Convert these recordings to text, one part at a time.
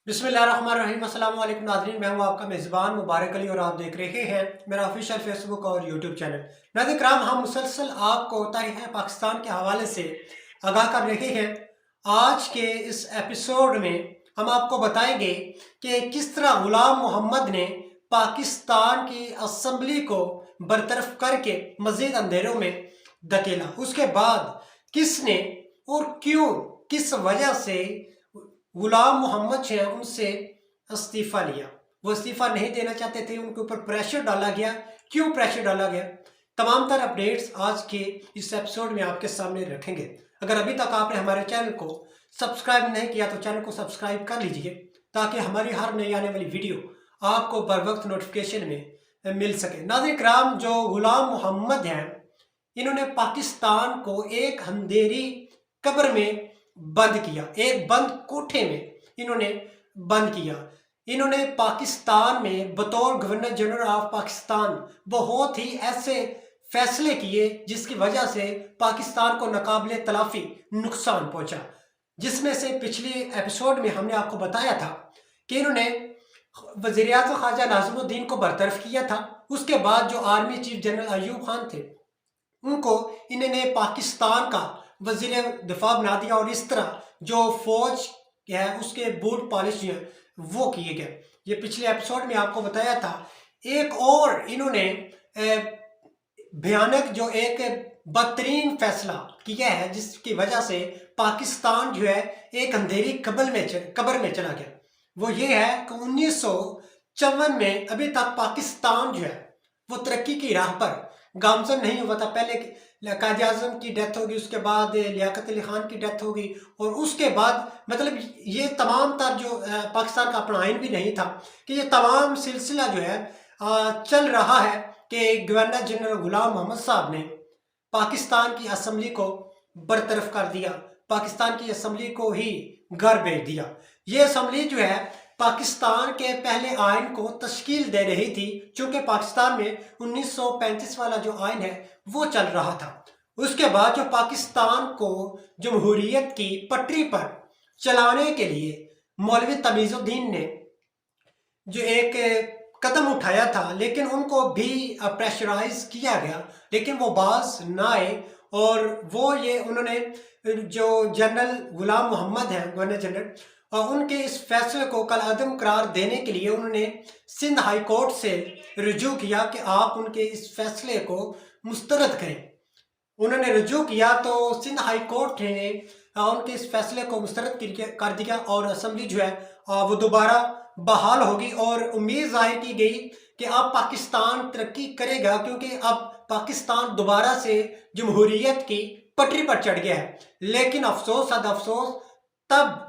बिस्मिल्लाहिर्रहमानिर्रहीम। अस्सलाम वालेकुम नाज़रीन, मैं हूं आपका मेज़बान मुबारक अली और आप देख रहे हैं मेरा ऑफिशियल फेसबुक और यूट्यूब चैनल। नाज़रीन कराम, हम मुसलसल आपको तारीख़ पाकिस्तान के हवाले से आगाह कर रहे हैं। आज के इस एपिसोड में हम आपको बताएंगे कि किस तरह गुलाम मोहम्मद ने पाकिस्तान की असम्बली को बरतरफ करके मज़ीद अंधेरों में धकेला। उसके बाद किसने और क्यों, किस वजह से गुलाम मोहम्मद जो है उनसे इस्तीफ़ा लिया। वो इस्तीफ़ा नहीं देना चाहते थे, उनके ऊपर प्रेशर डाला गया। क्यों प्रेशर डाला गया, तमाम तर अपडेट्स आज के इस एपिसोड में आपके सामने रखेंगे। अगर अभी तक आपने हमारे चैनल को सब्सक्राइब नहीं किया तो चैनल को सब्सक्राइब कर लीजिए, ताकि हमारी हर नई आने वाली वीडियो आपको बर वक्त नोटिफिकेशन में मिल सके। नाज़रीन कराम, जो गुलाम मोहम्मद हैं, इन्होंने पाकिस्तान को एक अंधेरी कब्र में बंद किया, एक बंद कोठे में इन्होंने बंद किया। इन्होंने पाकिस्तान में बतौर गवर्नर जनरल ऑफ पाकिस्तान बहुत ही ऐसे फैसले किए जिसकी वजह से पाकिस्तान को नाकाबिले तलाफी नुकसान पहुंचा, जिसमें से पिछले एपिसोड में हमने आपको बताया था कि इन्होंने वज़ीर-ए-आज़म ख्वाजा नाज़िमुद्दीन को बरतरफ किया था। उसके बाद जो army chief general Ayub Khan थे, उनको इन्होंने पाकिस्तान का वजीर दिफा बना दिया और इस तरह जो फौज है उसके बूट पॉलिश जो है वो किए गए। ये पिछले एपिसोड में आपको बताया था। एक और इन्होंने भयानक जो एक बदतरीन फैसला किया है जिसकी वजह से पाकिस्तान जो है एक अंधेरी कब्र में चला गया। वो ये है कि 1954 में अभी तक पाकिस्तान जो है वो तरक्की की राह पर गामजन नहीं हुआ था। पहले कायद आज़म की डेथ होगी, उसके बाद लियाकत अली खान की डेथ होगी, और उसके बाद मतलब ये तमाम तर जो पाकिस्तान का अपना आइन भी नहीं था कि ये तमाम सिलसिला जो है चल रहा है कि गवर्नर जनरल गुलाम मोहम्मद साहब ने पाकिस्तान की असम्बली को बरतरफ कर दिया, पाकिस्तान की असम्बली को ही घर भेज दिया। ये असम्बली जो है पाकिस्तान के पहले आइन को तश्कील दे रही थी, चूंकि पाकिस्तान में 1935 वाला जो आइन है वो चल रहा था। उसके बाद जो पाकिस्तान को जमहूरियत की पटरी पर चलाने के लिए मौलवी तमीज़ुद्दीन ने जो एक कदम उठाया था, लेकिन उनको भी प्रेशराइज किया गया, लेकिन वो बाज ना आए। और वो ये उन्होंने जो जनरल गुलाम मोहम्मद हैं गवर्नर जनरल, उनके इस फैसले को कल अदम करार देने के लिए उन्होंने सिंध हाई कोर्ट से रुजू किया कि आप उनके इस फैसले को मुस्तरद करें। उन्होंने रुजू किया तो सिंध हाई कोर्ट ने उनके इस फैसले को मुस्तरद कर दिया और असम्बली जो है वो दोबारा बहाल होगी। और उम्मीद जाहिर की गई कि अब पाकिस्तान तरक्की करेगा, क्योंकि अब पाकिस्तान दोबारा से जमहूरियत की पटरी पर चढ़ गया है। लेकिन अफसोस सद अफसोस, तब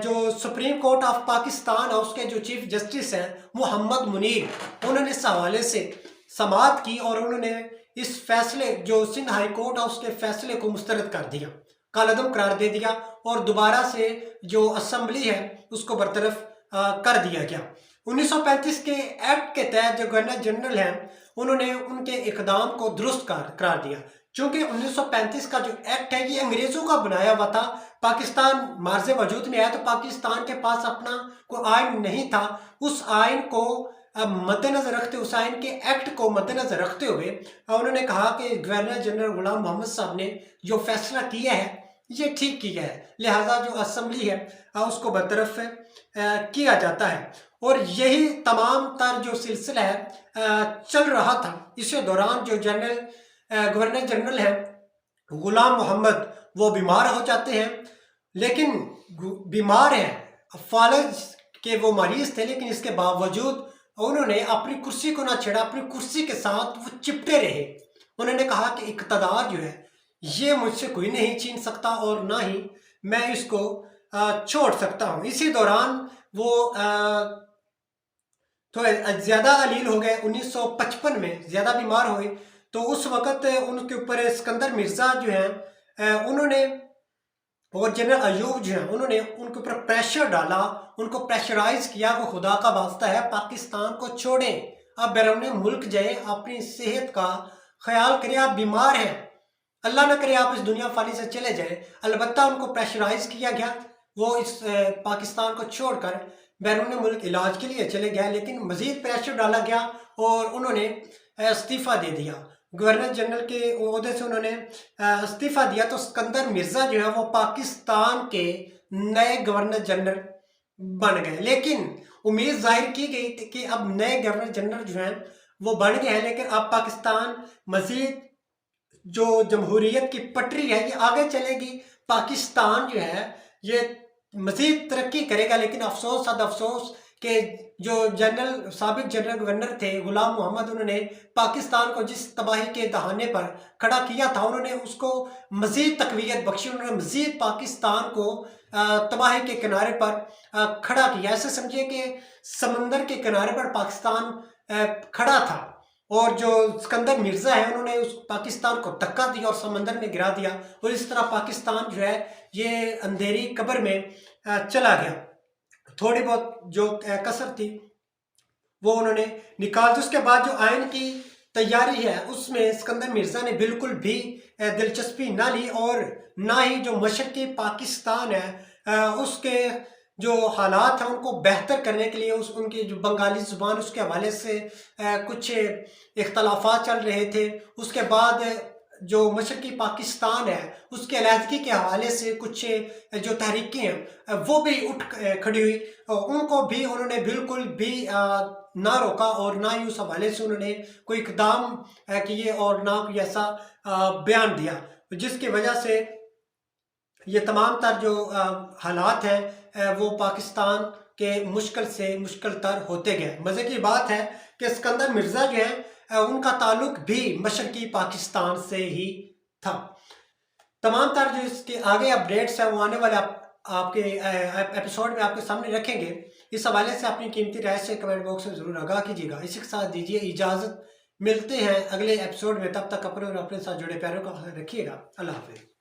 जो सुप्रीम कोर्ट ऑफ पाकिस्तान और उसके जो चीफ जस्टिस हैं मोहम्मद मुनीर, उन्होंने इस हवाले से समाअत की और उन्होंने इस फैसले जो सिंध हाई कोर्ट है उसके फैसले को मुस्तरद कर दिया, कालअदम करार दे दिया, और दोबारा से जो असम्बली है उसको बरतरफ कर दिया गया। 1935 के एक्ट के तहत जो गवर्नर जनरल हैं उन्होंने उनके इकदाम को दुरुस्त करार दिया। चूंकि 1935 का जो एक्ट है ये अंग्रेजों का बनाया हुआ था, पाकिस्तान मार्ज वजूद में आया तो पाकिस्तान के पास अपना कोई आइन नहीं था। उस आइन को मद्देनजर रखते, उस आइन के एक्ट को मद्देनजर रखते हुए उन्होंने कहा कि गवर्नर जनरल गुलाम मोहम्मद साहब ने जो फैसला किया है ये ठीक किया है, लिहाजा जो असम्बली है उसको बरतरफ किया जाता है। और यही तमाम तर जो सिलसिला है चल रहा था। इसी दौरान जो गवर्नर जनरल है गुलाम मोहम्मद वो बीमार हो जाते हैं, लेकिन बीमार हैं, फालज के वो मरीज थे, लेकिन इसके बावजूद उन्होंने अपनी कुर्सी को ना छेड़ा, अपनी कुर्सी के साथ वो चिपटे रहे। उन्होंने कहा कि इक़्तिदार जो है ये मुझसे कोई नहीं छीन सकता और ना ही मैं इसको छोड़ सकता हूँ। इसी दौरान वो तो ज़्यादा अलील हो गए, 1955 में ज़्यादा बीमार हुए, तो उस वक़्त उनके ऊपर सिकंदर मिर्ज़ा जो हैं उन्होंने और जनरल अयूब जो हैं उन्होंने उनके ऊपर प्रेशर डाला, उनको प्रेशराइज किया कि खुदा का वास्ता है पाकिस्तान को छोड़ें, आप बैरून मुल्क जाए, अपनी सेहत का ख्याल करें, आप बीमार हैं, अल्लाह ना करे आप इस दुनिया फानी से चले जाएं। अलबत्ता उनको प्रेशराइज किया गया, وہ اس پاکستان کو چھوڑ کر بیرون ملک علاج کے لیے چلے گئے، لیکن مزید پریشر ڈالا گیا اور انہوں نے استعفیٰ دے دیا۔ گورنر جنرل کے عہدے سے انہوں نے استعفیٰ دیا، تو اسکندر مرزا جو ہے وہ پاکستان کے نئے گورنر جنرل بن گئے۔ لیکن امید ظاہر کی گئی تھی کہ اب نئے گورنر جنرل جو ہیں وہ بن گئے ہیں، لیکن اب پاکستان مزید جو جمہوریت کی پٹری ہے یہ آگے چلے گی، پاکستان جو ہے یہ مزید ترقی کرے گا۔ لیکن افسوس صد افسوس کہ جو سابق جنرل گورنر تھے غلام محمد، انہوں نے پاکستان کو جس تباہی کے دہانے پر کھڑا کیا تھا، انہوں نے اس کو مزید تقویت بخشی، انہوں نے مزید پاکستان کو تباہی کے کنارے پر کھڑا کیا۔ ایسے سمجھے کہ سمندر کے کنارے پر پاکستان کھڑا تھا، اور جو اسکندر مرزا ہے انہوں نے اس پاکستان کو دھکا دیا اور سمندر میں گرا دیا، اور اس طرح پاکستان جو ہے یہ اندھیری قبر میں چلا گیا۔ تھوڑی بہت جو کسر تھی وہ انہوں نے نکال دی۔ اس کے بعد جو آئین کی تیاری ہے اس میں اسکندر مرزا نے بالکل بھی دلچسپی نہ لی، اور نہ ہی جو مشرقی پاکستان ہے اس کے جو حالات ہیں ان کو بہتر کرنے کے لیے ان کی جو بنگالی زبان اس کے حوالے سے کچھ اختلافات چل رہے تھے۔ اس کے بعد جو مشرقی پاکستان ہے اس کے علیحدگی کے حوالے سے کچھ جو تحریکیں ہیں وہ بھی اٹھ کھڑی ہوئی، ان کو بھی انہوں نے بالکل بھی نہ روکا، اور نہ ہی اس حوالے سے انہوں نے کوئی اقدام کیے اور نہ کوئی ایسا بیان دیا، جس کی وجہ سے یہ تمام تر جو حالات ہیں وہ پاکستان کے مشکل سے مشکل تر ہوتے گئے۔ مزے کی بات ہے کہ اسکندر مرزا جو ہیں ان کا تعلق بھی مشرقی پاکستان سے ہی تھا۔ تمام تر جو اس کے آگے اپڈیٹس ہیں وہ آنے والے آپ کے ایپیسوڈ میں آپ کے سامنے رکھیں گے۔ اس حوالے سے اپنی قیمتی رائے سے کمنٹ باکس میں ضرور آگاہ کیجیے گا۔ اسی کے ساتھ دیجیے اجازت، ملتے ہیں اگلے ایپیسوڈ میں، تب تک اپنے اور اپنے ساتھ جڑے پیاروں کا خیال رکھیے گا۔ اللہ حافظ۔